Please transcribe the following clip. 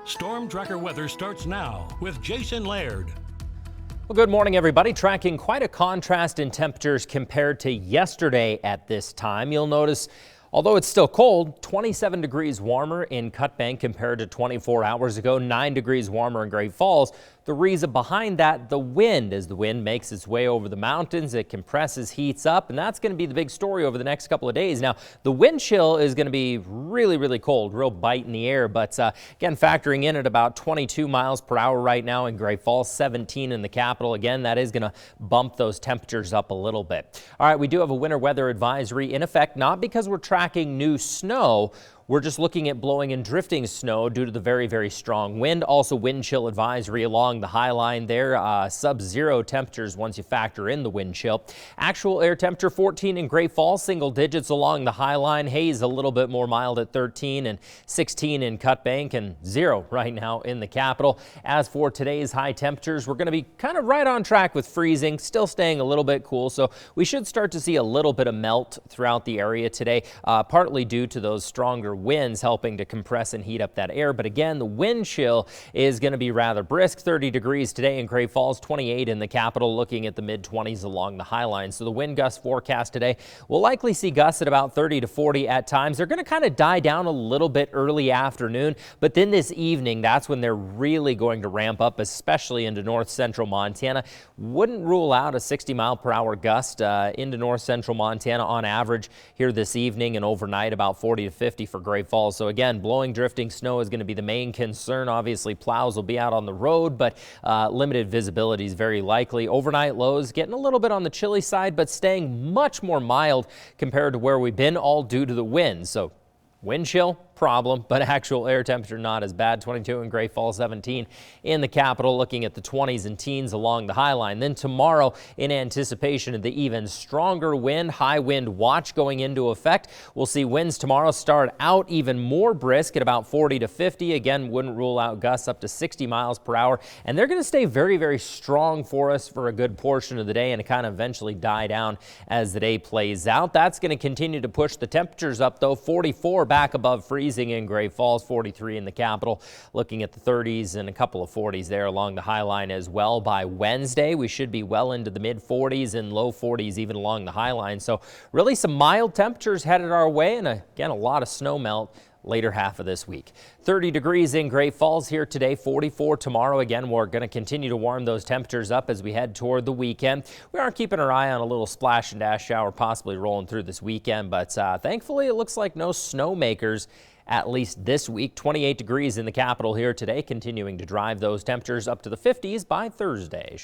Storm Tracker weather starts now with Jason Laird. Well, good morning, everybody. Tracking quite a contrast in temperatures compared to yesterday at this time. You'll notice, although it's still cold, 27 degrees warmer in Cut Bank compared to 24 hours ago, 9 degrees warmer in Great Falls. The reason behind that, the wind. As the wind makes its way over the mountains, it compresses, heats up, and that's going to be the big story over the next couple of days. Now, the wind chill is going to be really cold, real bite in the air, but again, factoring in at about 22 miles per hour right now in Great Falls, 17 in the capital. Again, that is going to bump those temperatures up a little bit. All right, we do have a winter weather advisory in effect, not because we're tracking new snow. We're just looking at blowing and drifting snow due to the very strong wind. Also, wind chill advisory along the high line there. Sub-zero temperatures once you factor in the wind chill. Actual air temperature 14 in Great Falls, single digits along the high line. Haze a little bit more mild at 13 and 16 in Cut Bank and 0 right now in the capital. As for today's high temperatures, we're going to be kind of right on track with freezing, still staying a little bit cool. So we should start to see a little bit of melt throughout the area today, partly due to those stronger winds helping to compress and heat up that air. But again, the wind chill is going to be rather brisk. 30 degrees today in Great Falls, 28 in the capital, looking at the mid-20s along the high line. So the wind gust forecast today, we'll likely see gusts at about 30 to 40 at times. They're going to kind of die down a little bit early afternoon, but then this evening, that's when they're really going to ramp up, especially into north central Montana. Wouldn't rule out a 60 mile per hour gust into north central Montana on average here this evening, and overnight about 40 to 50 for Great Falls. So again, blowing, drifting snow is going to be the main concern. Obviously, plows will be out on the road, but limited visibility is very likely. Overnight lows getting a little bit on the chilly side, but staying much more mild compared to where we've been, all due to the wind. So wind chill, problem, but actual air temperature not as bad. 22 in Great Falls, 17 in the capital, looking at the 20s and teens along the high line. Then tomorrow, in anticipation of the even stronger wind, high wind watch going into effect, we'll see winds tomorrow start out even more brisk at about 40 to 50. Again, wouldn't rule out gusts up to 60 miles per hour, and they're going to stay very strong for us for a good portion of the day and kind of eventually die down as the day plays out. That's going to continue to push the temperatures up, though. 44 back above freezing in Great Falls, 43 in the capital, looking at the 30s and a couple of 40s there along the high line as well. By Wednesday, we should be well into the mid 40s and low 40s even along the high line. So really some mild temperatures headed our way, and again, a lot of snow melt later half of this week. 30 degrees in Great Falls here today, 44 tomorrow. Again, we're going to continue to warm those temperatures up as we head toward the weekend. We are keeping our eye on a little splash and dash shower possibly rolling through this weekend, but thankfully it looks like no snowmakers at least this week. 28 degrees in the capital here today, continuing to drive those temperatures up to the 50s by Thursday.